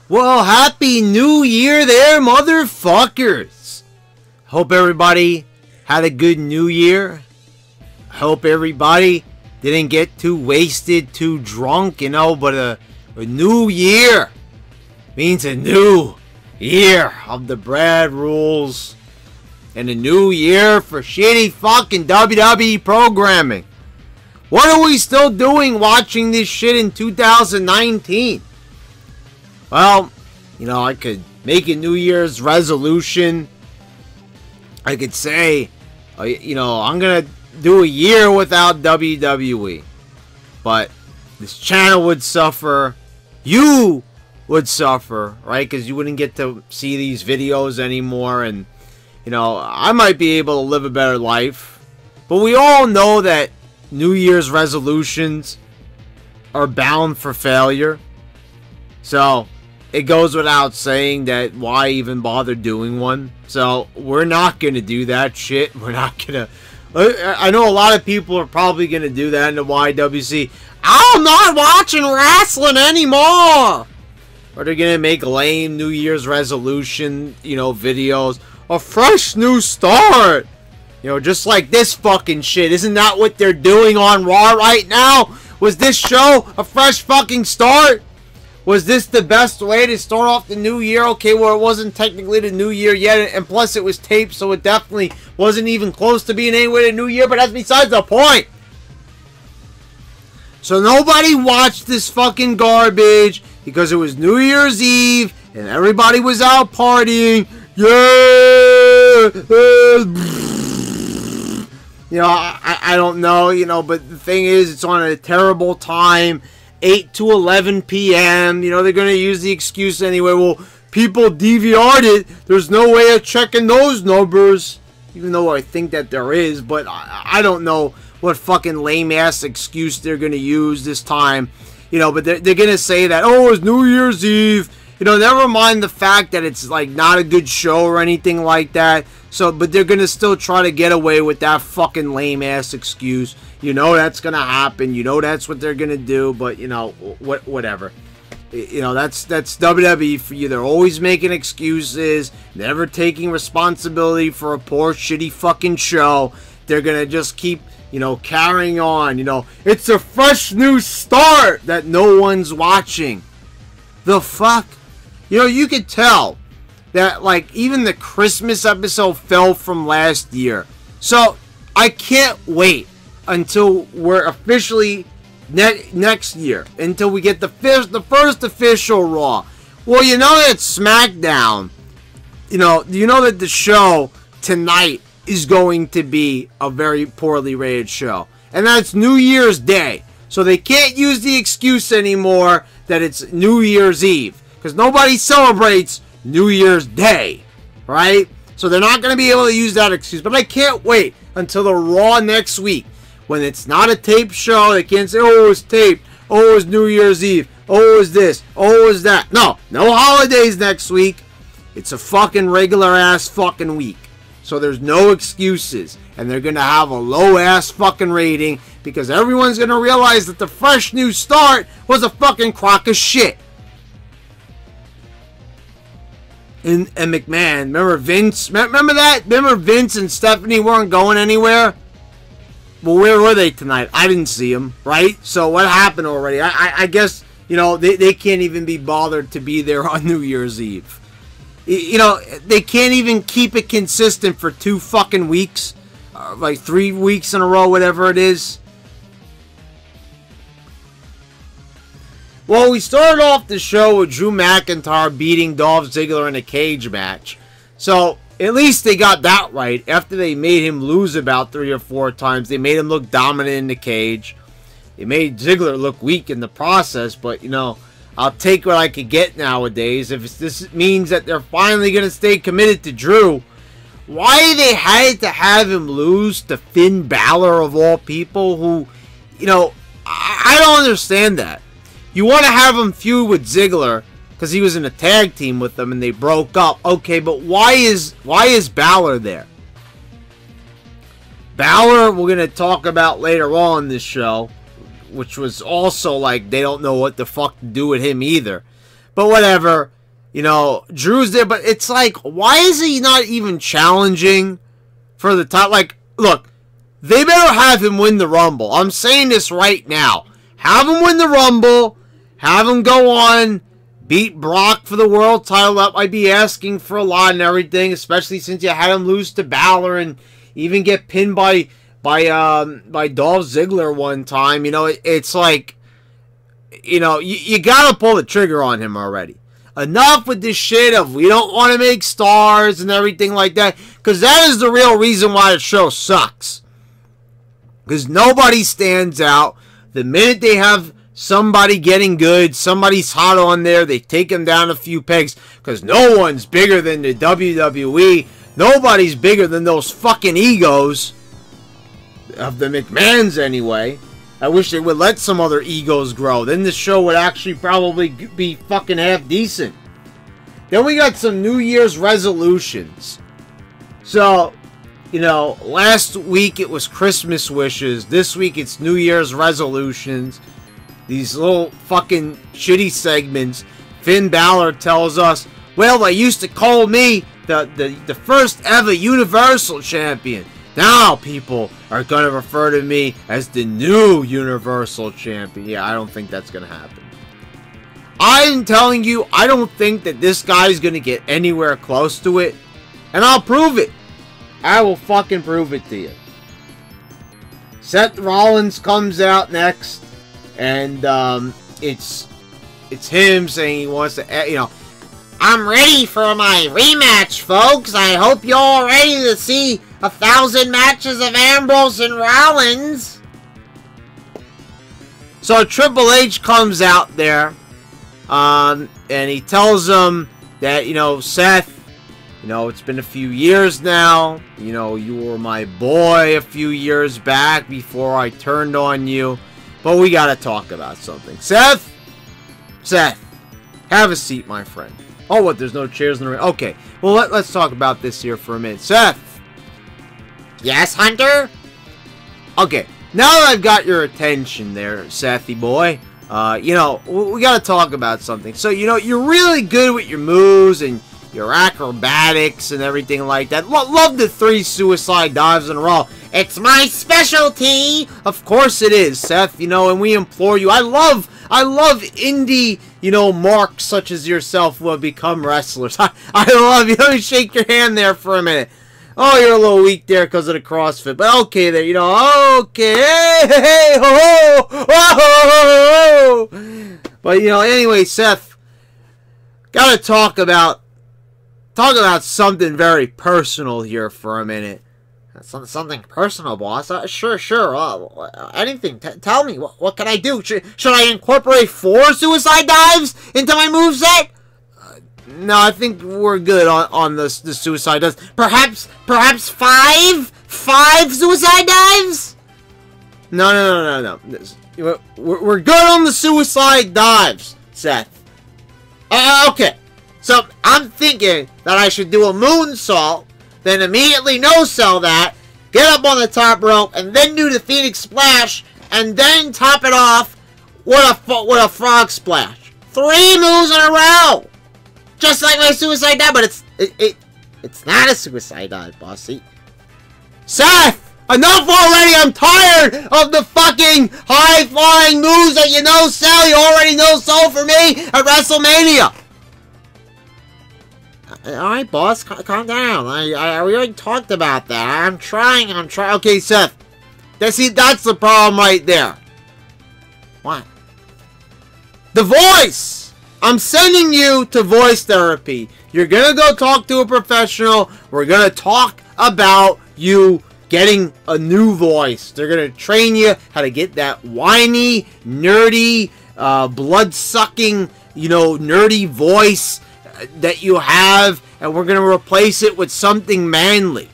Well, happy new year there, motherfuckers. Hope everybody had a good new year. Hope everybody didn't get too wasted, too drunk, but a new year means a new year of the Brad rules and a new year for shitty fucking WWE programming. What are we still doing watching this shit in 2019? Well, I could make a New Year's resolution. I could say, I'm going to do a year without WWE. But this channel would suffer. You would suffer, right? Because you wouldn't get to see these videos anymore. And, I might be able to live a better life. But we all know that New Year's resolutions are bound for failure. So it goes without saying that why even bother doing one. So we're not going to do that shit. We're not going to. I know a lot of people are probably going to do that in the YWC. I'm not watching wrestling anymore. Or they're going to make lame New Year's resolution, videos. A fresh new start. Just like this fucking shit. Isn't that what they're doing on Raw right now? Was this show a fresh fucking start? Was this the best way to start off the new year? Okay, well, it wasn't technically the new year yet, and plus it was taped, so it definitely wasn't even close to being anywhere the new year, but that's besides the point. So nobody watched this fucking garbage because it was New Year's Eve, and everybody was out partying. Yeah! I don't know, but the thing is, it's on a terrible time. 8 to 11 p.m. They're going to use the excuse anyway. Well, people DVR'd it. There's no way of checking those numbers. Even though I think that there is. But I don't know what fucking lame-ass excuse they're going to use this time. But they're going to say that, oh, it's New Year's Eve. Never mind the fact that it's, like, not a good show or anything like that. But they're going to still try to get away with that fucking lame-ass excuse. That's going to happen. That's what they're going to do. But, whatever. That's WWE for you. They're always making excuses. Never taking responsibility for a poor, shitty fucking show. They're going to just keep, carrying on. It's a fresh new start that no one's watching. The fuck? You could tell that, like, even the Christmas episode fell from last year. So, I can't wait until we're officially next year. Until we get the first official Raw. Well, that SmackDown, you know that the show tonight is going to be a very poorly rated show. And that's New Year's Day. So they can't use the excuse anymore that it's New Year's Eve. Because nobody celebrates New Year's Day, right? So they're not going to be able to use that excuse. But I can't wait until the Raw next week when it's not a taped show. They can't say, oh, it's taped. Oh, it's New Year's Eve. Oh, it's this. Oh, it's that. No holidays next week. It's a fucking regular-ass fucking week. So there's no excuses. And they're going to have a low-ass fucking rating because everyone's going to realize that the fresh new start was a fucking crock of shit. And McMahon, remember Vince? Remember that? Remember Vince and Stephanie weren't going anywhere? Well, where were they tonight? I didn't see them, right? So what happened already? I guess, they can't even be bothered to be there on New Year's Eve. They can't even keep it consistent for 2 fucking weeks. Like 3 weeks in a row, whatever it is. Well, we started off the show with Drew McIntyre beating Dolph Ziggler in a cage match. So, at least they got that right. After they made him lose about 3 or 4 times, they made him look dominant in the cage. They made Ziggler look weak in the process, but, I'll take what I could get nowadays. If this means that they're finally going to stay committed to Drew, why they had to have him lose to Finn Balor of all people who, I don't understand that. You want to have him feud with Ziggler because he was in a tag team with them and they broke up. Okay, but why is Balor there? Balor, we're going to talk about later on in this show, which was also like they don't know what the fuck to do with him either. But whatever. You know, Drew's there, but it's like, why is he not even challenging for the top? Like, look, they better have him win the Rumble. I'm saying this right now. Have him win the Rumble. Have him go on, beat Brock for the world title. That might be asking for a lot and everything, especially since you had him lose to Balor and even get pinned by Dolph Ziggler one time. You know, it's like, you know, you gotta pull the trigger on him already. Enough with this shit of we don't want to make stars and everything like that, because that is the real reason why the show sucks. Because nobody stands out. The minute they have somebody getting good, somebody's hot on there, they take them down a few pegs, because no one's bigger than the WWE. Nobody's bigger than those fucking egos of the McMahons anyway. I wish they would let some other egos grow. Then the show would actually probably be fucking half decent. Then we got some New Year's resolutions. So, you know, last week it was Christmas wishes. This week it's New Year's resolutions. These little fucking shitty segments. Finn Balor tells us, well, they used to call me the first ever Universal Champion. Now people are going to refer to me as the new Universal Champion. Yeah, I don't think that's going to happen. I'm telling you, I don't think that this guy's going to get anywhere close to it. And I'll prove it. I will fucking prove it to you. Seth Rollins comes out next. And it's him saying he wants to, you know, I'm ready for my rematch, folks. I hope you're all ready to see 1,000 matches of Ambrose and Rollins. So Triple H comes out there, and he tells them that, you know, Seth, you know, it's been a few years now. You know, you were my boy a few years back before I turned on you. But we gotta talk about something. Seth, have a seat, my friend. Oh, what? There's no chairs in the ring. Okay, well, let's talk about this here for a minute. Seth. Yes, Hunter? Okay, now that I've got your attention there, Sethy boy, you know, we gotta talk about something. So, you know, you're really good with your moves and your acrobatics and everything like that. Love the 3 suicide dives in a row. It's my specialty! Of course it is, Seth, you know, and we implore you. I love indie, you know, marks such as yourself who have become wrestlers. I love you. Let me shake your hand there for a minute. Oh, you're a little weak there because of the CrossFit. But okay there, you know, okay. Hey, ho, ho, ho, ho. But, you know, anyway, Seth, gotta talk about something very personal here for a minute. Something personal, boss? Sure. Anything. Tell me. What can I do? Should I incorporate 4 suicide dives into my moveset? No, I think we're good on the suicide dives. Perhaps 5? 5 suicide dives? No. We're good on the suicide dives, Seth. Okay. So, I'm thinking that I should do a moonsault, then immediately no-sell that, get up on the top rope, and then do the Phoenix Splash, and then top it off with a frog splash. 3 moves in a row! Just like my suicide dive, but it's not a suicide dive, bossy. Seth! Enough already! I'm tired of the fucking high-flying moves that you no-sell. You already no-sell for me at WrestleMania. Alright, boss, calm down. We already talked about that. I'm trying. Okay, Seth. That's the problem right there. What? The voice! I'm sending you to voice therapy. You're gonna go talk to a professional. We're gonna talk about you getting a new voice. They're gonna train you how to get that whiny, nerdy, blood-sucking, you know, nerdy voice that you have, and we're going to replace it with something manly.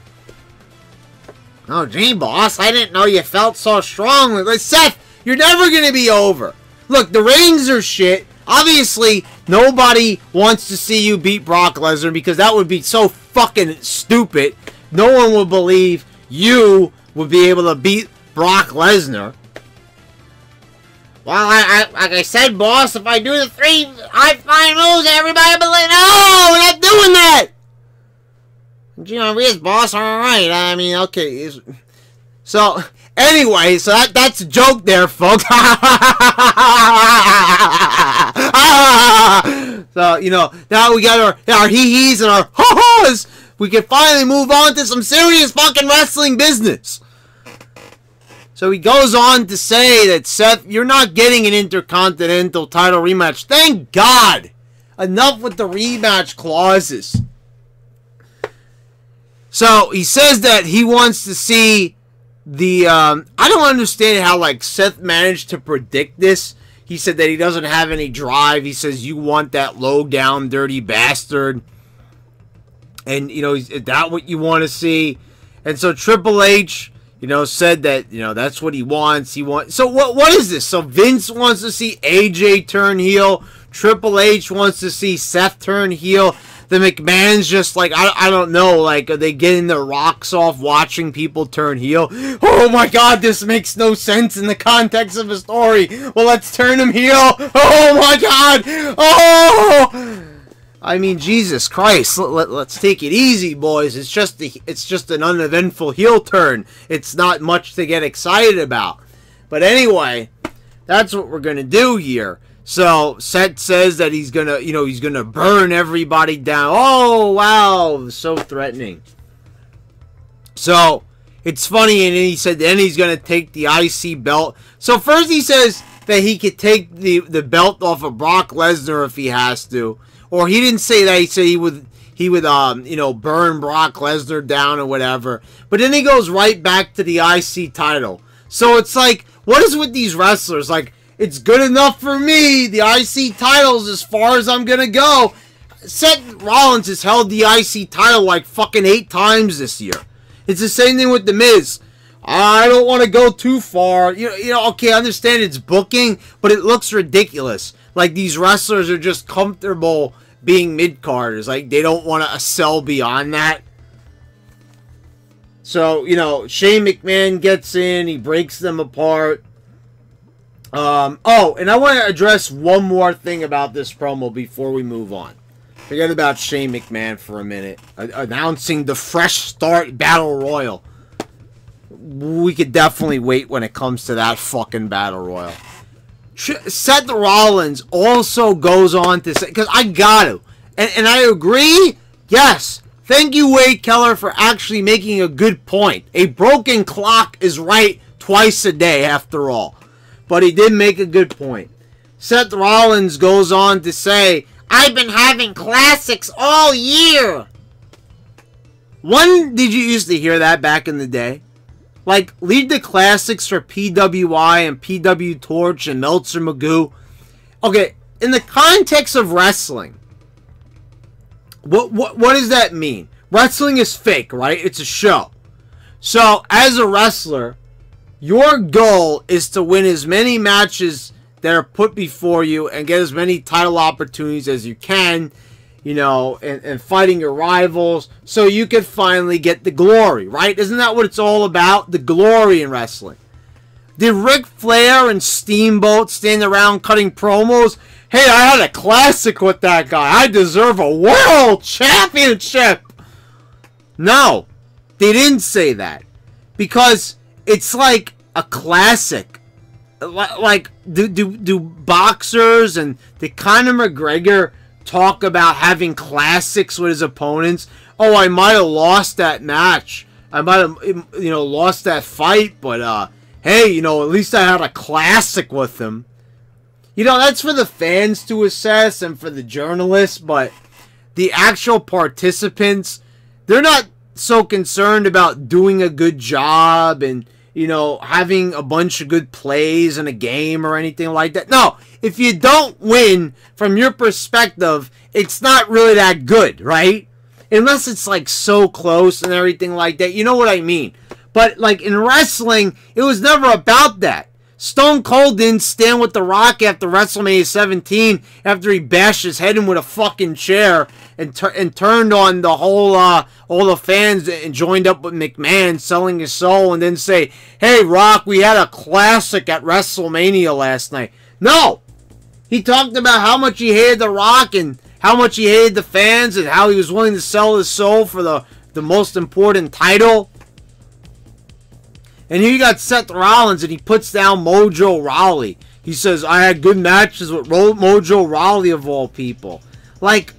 Oh, gee, boss, I didn't know you felt so strongly. Like, Seth, you're never going to be over. Look, the ratings are shit. Obviously, nobody wants to see you beat Brock Lesnar because that would be so fucking stupid. No one would believe you would be able to beat Brock Lesnar. Well, like I said, boss, if I do the 3 high-flying moves, everybody will believe. No, serious, boss. All right. I mean, okay. So, anyway, so that's a joke there, folks. So, you know, now we got our hee-hees and our ha-has. We can finally move on to some serious fucking wrestling business. So he goes on to say that, Seth, you're not getting an Intercontinental title rematch. Thank God. Enough with the rematch clauses. So he says that he wants to see the... I don't understand how, like, Seth managed to predict this. He said that he doesn't have any drive. He says, you want that low-down, dirty bastard. And, you know, is that what you want to see? And so Triple H, you know, said that, you know, that's what he wants. So what is this? So Vince wants to see AJ turn heel. Triple H wants to see Seth turn heel. The McMahon's just like, I don't know, like, are they getting their rocks off watching people turn heel? Oh my God, this makes no sense in the context of the story. Well, let's turn him heel. Oh my God. Oh! I mean, Jesus Christ, let's take it easy, boys. It's just an uneventful heel turn. It's not much to get excited about. But anyway, that's what we're gonna do here. So Seth says that he's gonna burn everybody down. Oh wow, so threatening. So it's funny, and he said then he's gonna take the IC belt. So first he says that he could take the belt off of Brock Lesnar if he has to. Or he didn't say that. He said he would you know, burn Brock Lesnar down or whatever. But then he goes right back to the IC title. So it's like, what is with these wrestlers? Like, it's good enough for me. The IC title's as far as I'm gonna go. Seth Rollins has held the IC title like fucking 8 times this year. It's the same thing with The Miz. I don't want to go too far. You know, okay, I understand it's booking, but it looks ridiculous. Like, these wrestlers are just comfortable being mid-carders. Like, they don't want to excel beyond that. So, you know, Shane McMahon gets in. He breaks them apart. Oh, and I want to address one more thing about this promo before we move on. Forget about Shane McMahon for a minute. Announcing the Fresh Start Battle Royal. We could definitely wait when it comes to that fucking Battle Royal. Seth Rollins also goes on to say, because I got to, and I agree, yes, thank you, Wade Keller, for actually making a good point. A broken clock is right twice a day, after all. But he did make a good point. Seth Rollins goes on to say, I've been having classics all year. When did you used to hear that back in the day? Like, leave the classics for PWI and PW Torch and Meltzer Magoo. Okay, in the context of wrestling, what does that mean? Wrestling is fake, right? It's a show. So, as a wrestler, your goal is to win as many matches that are put before you and get as many title opportunities as you can, you know, and fighting your rivals so you can finally get the glory, right? Isn't that what it's all about? The glory in wrestling. Did Ric Flair and Steamboat stand around cutting promos? Hey, I had a classic with that guy. I deserve a world championship. No, they didn't say that. Because it's like a classic. Like, do boxers and did Conor McGregor talk about having classics with his opponents? Oh, I might have lost that match. I might have, you know, lost that fight, but, hey, you know, at least I had a classic with him. You know, that's for the fans to assess and for the journalists, but the actual participants, they're not so concerned about doing a good job and, you know, having a bunch of good plays in a game or anything like that. No, if you don't win, from your perspective, it's not really that good, right? Unless it's, like, so close and everything like that. You know what I mean? But, like, in wrestling, it was never about that. Stone Cold didn't stand with The Rock after WrestleMania 17 after he bashed his head in with a fucking chair and turned on the whole, all the fans and joined up with McMahon selling his soul and then say, hey, Rock, we had a classic at WrestleMania last night. No! He talked about how much he hated The Rock and how much he hated the fans and how he was willing to sell his soul for the the most important title. And here you got Seth Rollins, and he puts down Mojo Rawley. He says, I had good matches with Mojo Rawley of all people. Like,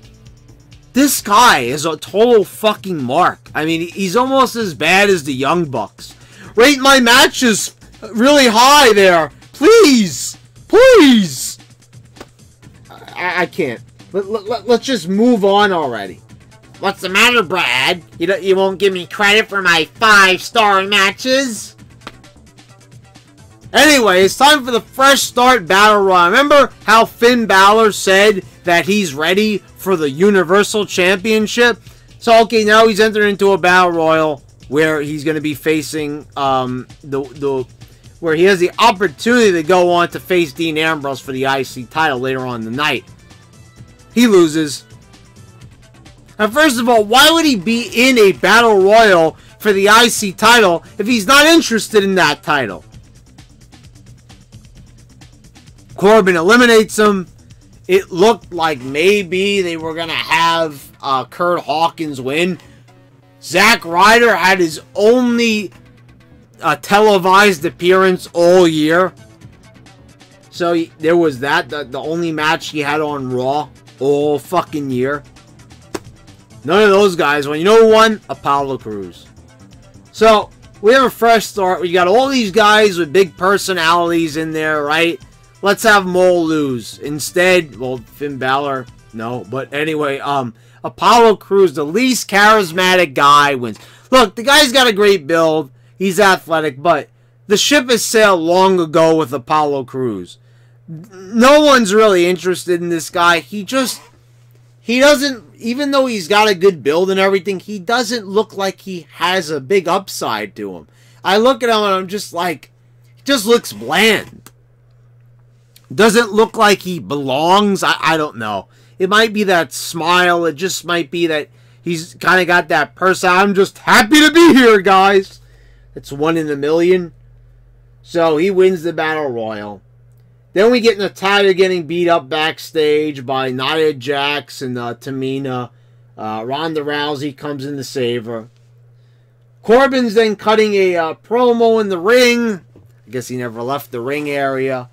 this guy is a total fucking mark. I mean, he's almost as bad as the Young Bucks. Rate my matches really high there. Please. Please. I can't. Let's just move on already. What's the matter, Brad? You won't give me credit for my 5-star matches? Anyway, it's time for the Fresh Start Battle Royal. Remember how Finn Balor said that he's ready for the Universal Championship? So, okay, now he's entered into a Battle Royal where he's going to be facing, where he has the opportunity to go on to face Dean Ambrose for the IC title later on in the night. He loses. Now, first of all, why would he be in a Battle Royal for the IC title if he's not interested in that title? Corbin eliminates him. It looked like maybe they were going to have Kurt Hawkins win. Zack Ryder had his only televised appearance all year. So there was that. The only match he had on Raw all fucking year. None of those guys won. You know who won? Apollo Crews. So we have a fresh start. We got all these guys with big personalities in there, right? Let's have them all lose. Instead, well, Finn Balor, no. But anyway, Apollo Crews, the least charismatic guy, wins. Look, the guy's got a great build. He's athletic, but the ship has sailed long ago with Apollo Crews. No one's really interested in this guy. He doesn't, even though he's got a good build and everything, he doesn't look like he has a big upside to him. I look at him and I'm just like, he just looks bland. Doesn't look like he belongs. I don't know. It might be that smile. It just might be that he's kind of got that person. I'm just happy to be here, guys. It's 1 in a million. So he wins the Battle Royal. Then we get Natalya getting beat up backstage by Nia Jax and Tamina. Ronda Rousey comes in to save her. Corbin's then cutting a promo in the ring. I guess he never left the ring area.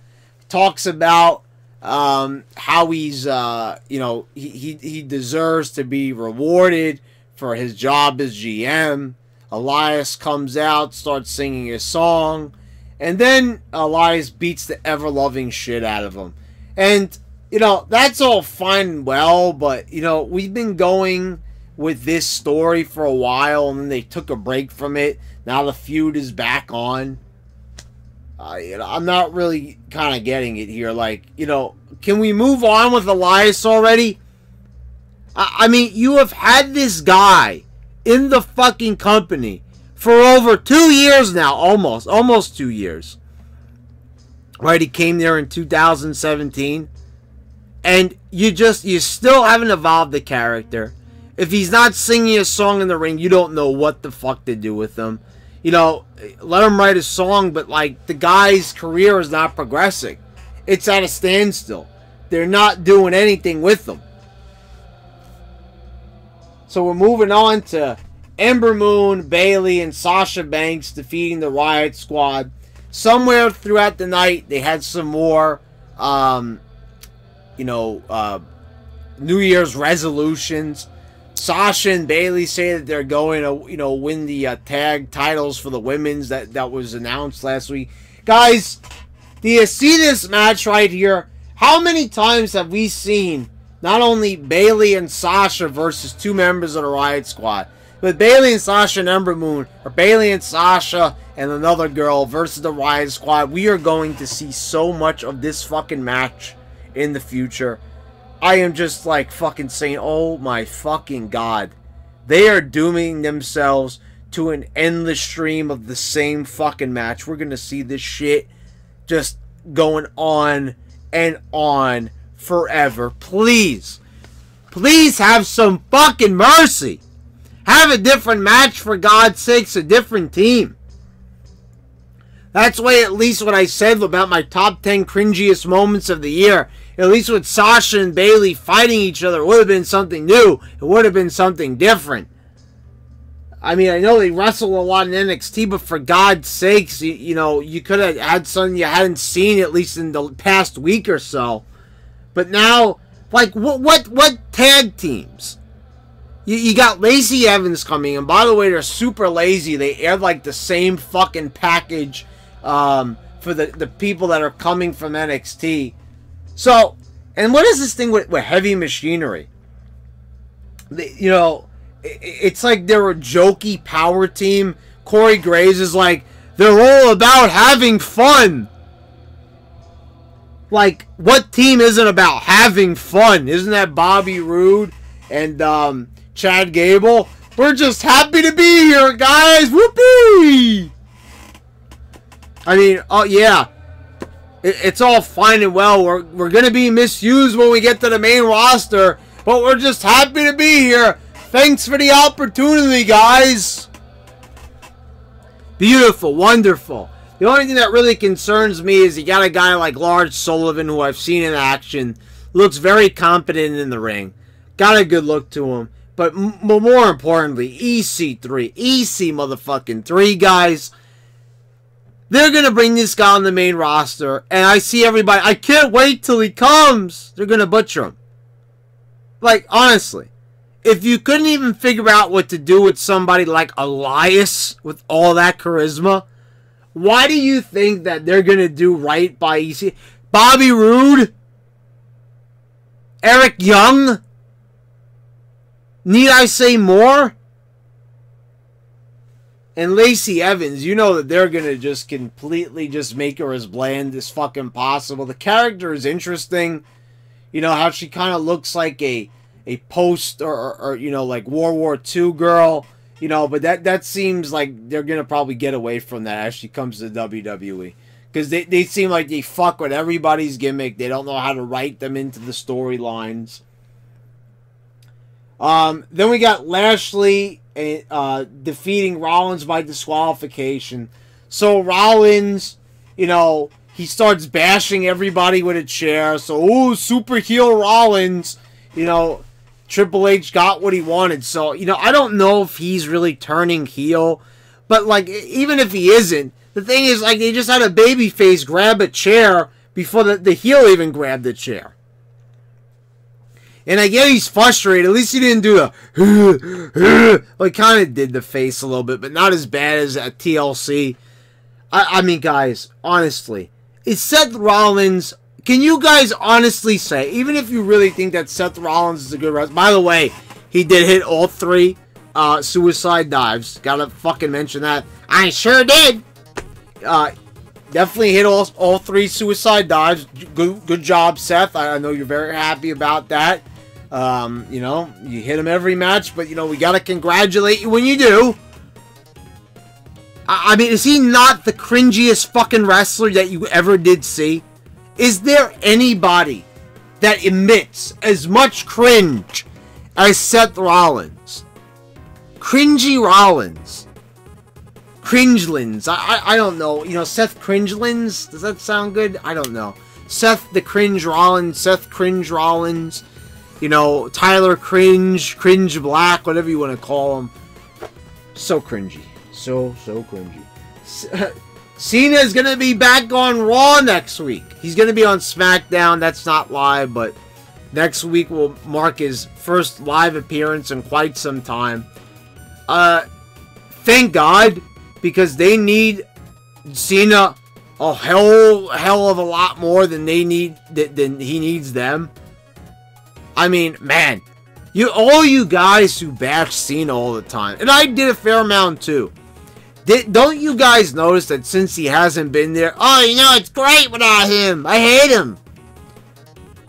Talks about how he's, he deserves to be rewarded for his job as GM. Elias comes out, starts singing his song, and then Elias beats the ever-loving shit out of him. And, that's all fine and well, but, we've been going with this story for a while, and then they took a break from it. Now the feud is back on. I'm not really kind of getting it here. Like, can we move on with Elias already? I mean, you have had this guy in the fucking company for over 2 years now. Almost 2 years. Right, he came there in 2017. And you still haven't evolved the character. If he's not singing a song in the ring, you don't know what the fuck to do with him. Let him write a song, but, like, the guy's career is not progressing. It's at a standstill. They're not doing anything with him. So we're moving on to Ember Moon, Bayley, and Sasha Banks defeating the Riot Squad. Somewhere throughout the night, they had some more, New Year's resolutions. Sasha and Bayley say that they're going to, win the tag titles for the women's that was announced last week. Guys, do you see this match right here? How many times have we seen not only Bayley and Sasha versus 2 members of the Riot Squad, but Bayley and Sasha and Ember Moon, or Bayley and Sasha and another girl versus the Riot Squad? We are going to see so much of this fucking match in the future. I am just like fucking saying, oh my fucking god. They are dooming themselves to an endless stream of the same fucking match. We're going to see this shit just going on and on forever. Please. Please have some fucking mercy. Have a different match, for God's sakes. A different team. That's why at least what I said about my top 10 cringiest moments of the year, at least with Sasha and Bayley fighting each other, it would have been something new. It would have been something different. I mean, I know they wrestle a lot in NXT, but for God's sakes, you know, you could have had something you hadn't seen at least in the past week or so. But now, like, what tag teams? You got Lacey Evans coming, and by the way, they're super lazy. They aired like the same fucking package for the people that are coming from NXT. So, and what is this thing with Heavy Machinery? You know, it's like they're a jokey power team. Corey Graves is like, they're all about having fun. Like, what team isn't about having fun? Isn't that Bobby Roode and Chad Gable? We're just happy to be here, guys. Whoopee! I mean, oh yeah, it's all fine and well. We're gonna be misused when we get to the main roster, but we're just happy to be here. Thanks for the opportunity, guys. Beautiful, wonderful. The only thing that really concerns me is you got a guy like Lars Sullivan, who I've seen in action, looks very competent in the ring, got a good look to him. But more importantly, EC3, EC motherfucking 3, guys. They're going to bring this guy on the main roster, and I see everybody, I can't wait till he comes. They're going to butcher him. Like, honestly, if you couldn't even figure out what to do with somebody like Elias with all that charisma, why do you think that they're going to do right by EC? Bobby Roode? Eric Young? Need I say more? And Lacey Evans, you know that they're going to just completely just make her as bland as fucking possible. The character is interesting. You know, how she kind of looks like a post or, you know, like World War II girl. You know, but that seems like they're going to probably get away from that as she comes to WWE. Because they seem like they fuck with everybody's gimmick. They don't know how to write them into the storylines. Then we got Lashley defeating Rollins by disqualification. So Rollins, you know, he starts bashing everybody with a chair. So, ooh, super heel Rollins, you know, Triple H got what he wanted. So, you know, I don't know if he's really turning heel. But, like, even if he isn't, the thing is, like, they just had a babyface grab a chair before the heel even grabbed the chair. And I get he's frustrated. At least he didn't do the well, he kind of did the face a little bit, but not as bad as at TLC. I mean, guys, honestly, is Seth Rollins... Can you guys honestly say, even if you really think that Seth Rollins is a good wrestler... By the way, he did hit all 3 suicide dives. Gotta fucking mention that. I sure did. Definitely hit all 3 suicide dives. Good job, Seth. I know you're very happy about that. You know, you hit him every match, but, you know, we gotta congratulate you when you do. I mean, is he not the cringiest fucking wrestler that you ever did see? Is there anybody that emits as much cringe as Seth Rollins? Cringy Rollins. Cringelins. I don't know. You know, Seth Cringelins? Does that sound good? I don't know. Seth the Cringe Rollins. Seth Cringe Rollins. You know, Tyler Cringe, Cringe Black, whatever you want to call him. So cringy. So cringy. Cena's going to be back on Raw next week. He's going to be on SmackDown. That's not live, but next week will mark his first live appearance in quite some time. Thank God, because they need Cena a hell of a lot more than he needs them. I mean, man, all you guys who bash Cena all the time, and I did a fair amount too. Don't you guys notice that since he hasn't been there, oh, you know, it's great without him. I hate him.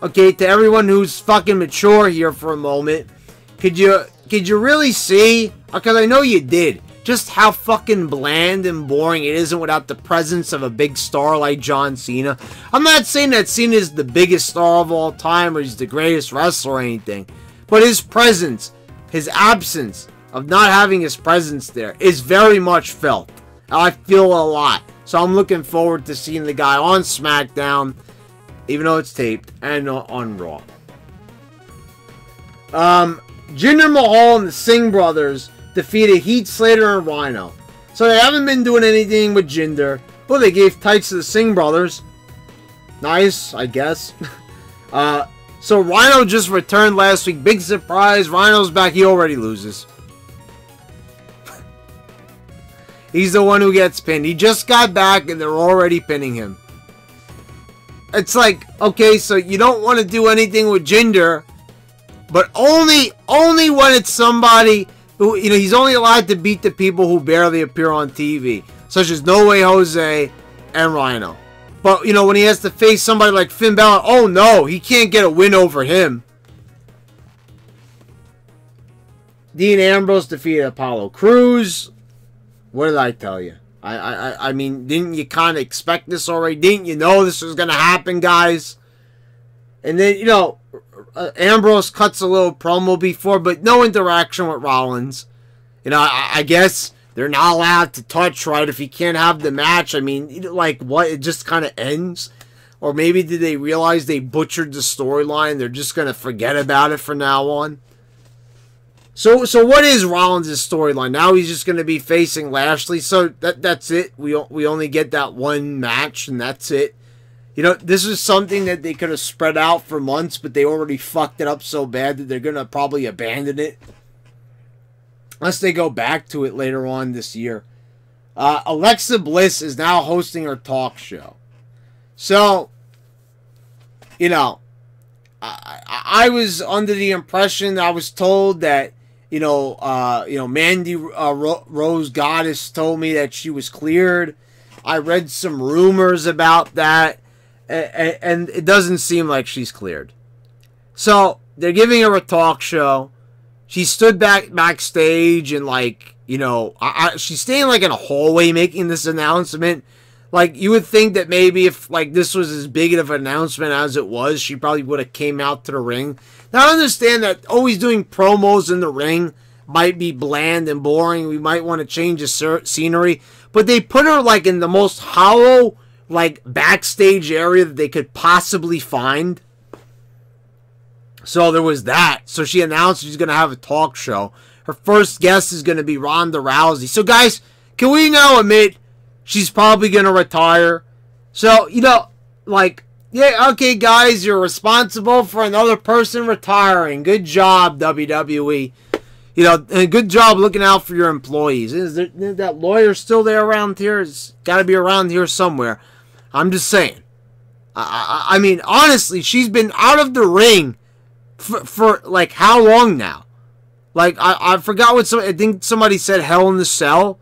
Okay, to everyone who's fucking mature here for a moment, could you really see? Because I know you did. Just how fucking bland and boring it isn't without the presence of a big star like John Cena. I'm not saying that Cena is the biggest star of all time or he's the greatest wrestler or anything. But his presence, his absence of not having his presence there is very much felt. I feel a lot. So I'm looking forward to seeing the guy on SmackDown, even though it's taped, and on Raw. Jinder Mahal and the Singh brothers defeated Heath Slater and Rhino. So they haven't been doing anything with Jinder. Well, they gave tights to the Singh brothers. Nice, I guess. So Rhino just returned last week. Big surprise. Rhino's back. He already loses. He's the one who gets pinned. He just got back and they're already pinning him. It's like, okay, so you don't want to do anything with Jinder, but only when it's somebody who, you know, he's only allowed to beat the people who barely appear on TV, such as No Way Jose and Rhino. But, you know, when he has to face somebody like Finn Balor, oh no, he can't get a win over him. Dean Ambrose defeated Apollo Crews. What did I tell you? I mean, didn't you kind of expect this already? Didn't you know this was going to happen, guys? And then, you know, Ambrose cuts a little promo before, but no interaction with Rollins. You know, I guess they're not allowed to touch, right, if he can't have the match. I mean, like, what? It just kind of ends? Or maybe did they realize they butchered the storyline? They're just going to forget about it from now on? So what is Rollins' storyline? Now he's just going to be facing Lashley. So that's it. We only get that one match, and that's it. You know, this is something that they could have spread out for months, but they already fucked it up so bad that they're going to probably abandon it. Unless they go back to it later on this year. Alexa Bliss is now hosting her talk show. So, you know, I was under the impression, I was told that, you know, Mandy Rose Goddess told me that she was cleared. I read some rumors about that, and it doesn't seem like she's cleared. So they're giving her a talk show. She stood backstage and, like, you know, she's staying like in a hallway making this announcement. Like, you would think that maybe if, like, this was as big of an announcement as it was, she probably would have came out to the ring. Now, I understand that always doing promos in the ring might be bland and boring. We might want to change the scenery. But they put her, like, in the most hollow, like, backstage area that they could possibly find. So there was that. So she announced she's going to have a talk show. Her first guest is going to be Ronda Rousey. So, guys, can we now admit she's probably going to retire? So, you know, like, yeah, okay, guys, you're responsible for another person retiring. Good job, WWE. You know, and good job looking out for your employees. Is that lawyer still there around here? It's got to be around here somewhere. I'm just saying. I mean, honestly, she's been out of the ring for like, how long now? Like, I forgot what I think somebody said Hell in the Cell.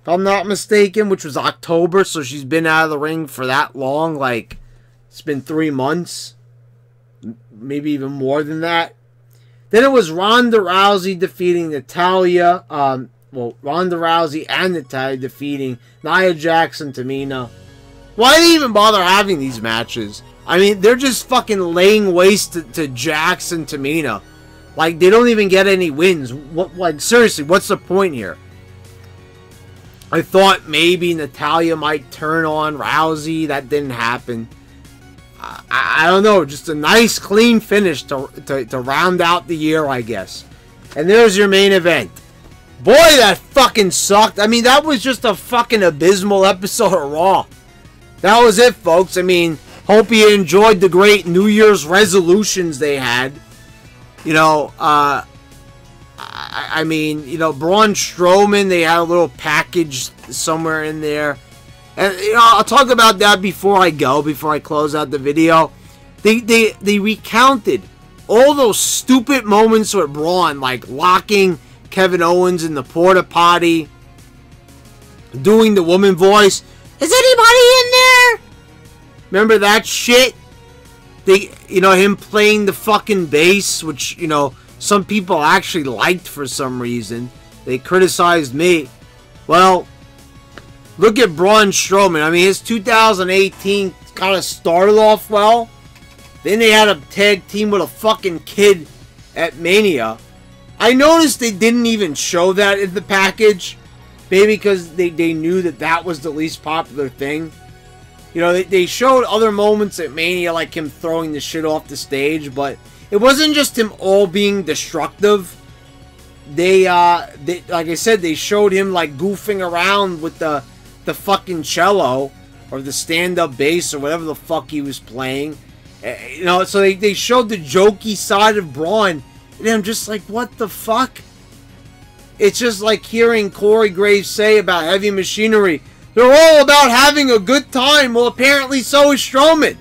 If I'm not mistaken, which was October, so she's been out of the ring for that long. Like, it's been 3 months. Maybe even more than that. Then it was Ronda Rousey defeating Natalya. Ronda Rousey and Natalya defeating Nia Jax and Tamina. Why do they even bother having these matches? I mean, they're just fucking laying waste to Jax and Tamina. Like, they don't even get any wins. Like, seriously, what's the point here? I thought maybe Natalya might turn on Rousey. That didn't happen. I don't know. Just a nice, clean finish to round out the year, I guess. And there's your main event. Boy, that fucking sucked. I mean, that was just a fucking abysmal episode of Raw. That was it, folks. I mean, hope you enjoyed the great New Year's resolutions they had. You know, I mean, you know, Braun Strowman, they had a little package somewhere in there. And, you know, I'll talk about that before I close out the video. They recounted all those stupid moments with Braun, like locking Kevin Owens in the porta potty, doing the woman voice. Is anybody in there? Remember that shit? You know, him playing the fucking bass, which, you know, some people actually liked for some reason. They criticized me. Well, look at Braun Strowman. I mean, his 2018 kind of started off well. Then they had a tag team with a fucking kid at Mania. I noticed they didn't even show that in the package. Maybe because they knew that was the least popular thing. You know, they showed other moments at Mania, like him throwing the shit off the stage, but it wasn't just him all being destructive. they like I said, they showed him like goofing around with the fucking cello or the stand-up bass or whatever the fuck he was playing. You know, so they showed the jokey side of Braun, and I'm just like, what the fuck? It's just like hearing Corey Graves say about Heavy Machinery, they're all about having a good time. Well, apparently so is Strowman.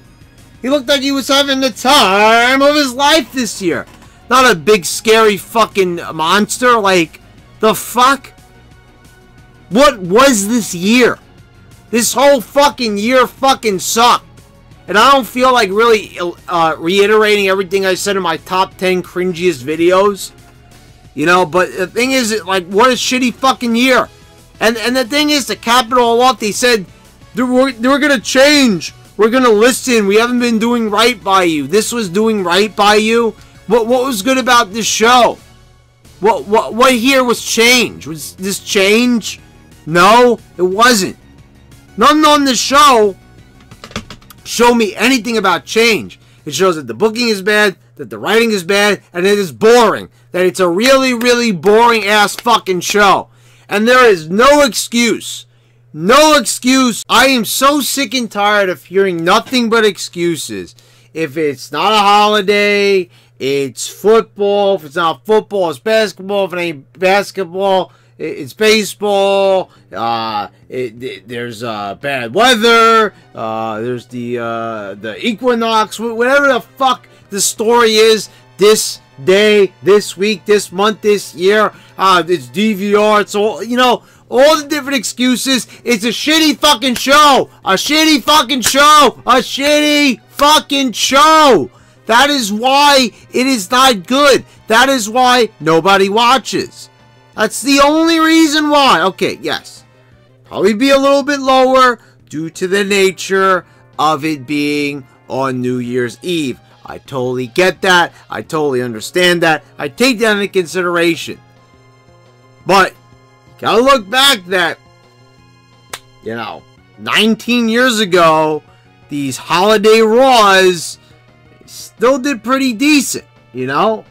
He looked like he was having the time of his life this year. Not a big scary fucking monster. Like, the fuck? What was this year? This whole fucking year fucking sucked. And I don't feel like really reiterating everything I said in my top 10 cringiest videos. You know, but the thing is, like, what a shitty fucking year. And the thing is, to cap it all off, they said, we're going to change. We're going to listen. We haven't been doing right by you. This was doing right by you. What was good about this show? What here was change? Was this change? No, it wasn't. Nothing on the show show me anything about change. It shows that the booking is bad, that the writing is bad, and it is boring. That it's a really, really boring ass fucking show. And there is no excuse. No excuse. I am so sick and tired of hearing nothing but excuses. If it's not a holiday, it's football. If it's not football, it's basketball. If it ain't basketball, it's baseball. There's bad weather. There's the equinox. Whatever the fuck the story is. This day, this week, this month, this year. It's DVR. It's all, you know, all the different excuses. It's a shitty fucking show. A shitty fucking show. A shitty fucking show. That is why it is not good. That is why nobody watches. That's the only reason why. Okay, yes. Probably be a little bit lower due to the nature of it being on New Year's Eve. I totally get that. I totally understand that. I take that into consideration. But, you gotta look back that, you know, 19 years ago, these holiday Raws still did pretty decent, you know?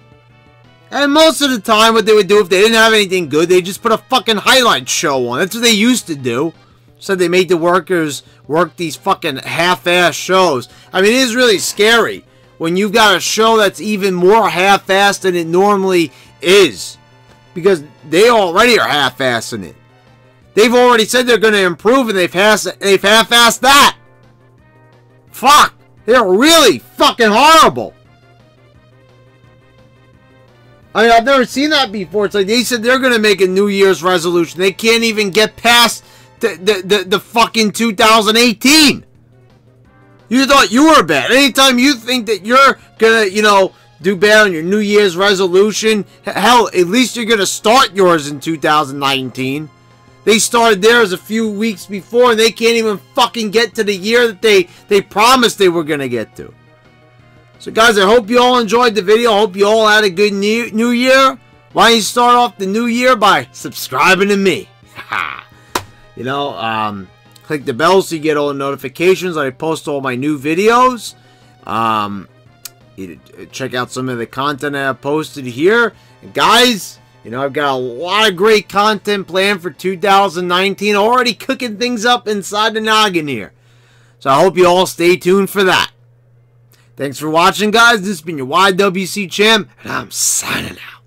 And most of the time, what they would do if they didn't have anything good, they just put a fucking highlight show on. That's what they used to do. So they made the workers work these fucking half-ass shows. I mean, it is really scary when you've got a show that's even more half-assed than it normally is. Because they already are half-assing it. They've already said they're going to improve, and they've half-assed that. Fuck. They're really fucking horrible. I mean, I've never seen that before. It's like they said they're going to make a New Year's resolution. They can't even get past the fucking 2018. You thought you were bad. Anytime you think that you're going to, you know, do bad on your New Year's resolution, hell, at least you're going to start yours in 2019. They started theirs a few weeks before, and they can't even fucking get to the year that they promised they were going to get to. So, guys, I hope you all enjoyed the video. I hope you all had a good new year. Why don't you start off the new year by subscribing to me? You know, click the bell so you get all the notifications when I post all my new videos. Check out some of the content I have posted here. And guys, you know, I've got a lot of great content planned for 2019. Already cooking things up inside the noggin here. So I hope you all stay tuned for that. Thanks for watching, guys. This has been your YWC Champ, and I'm signing out.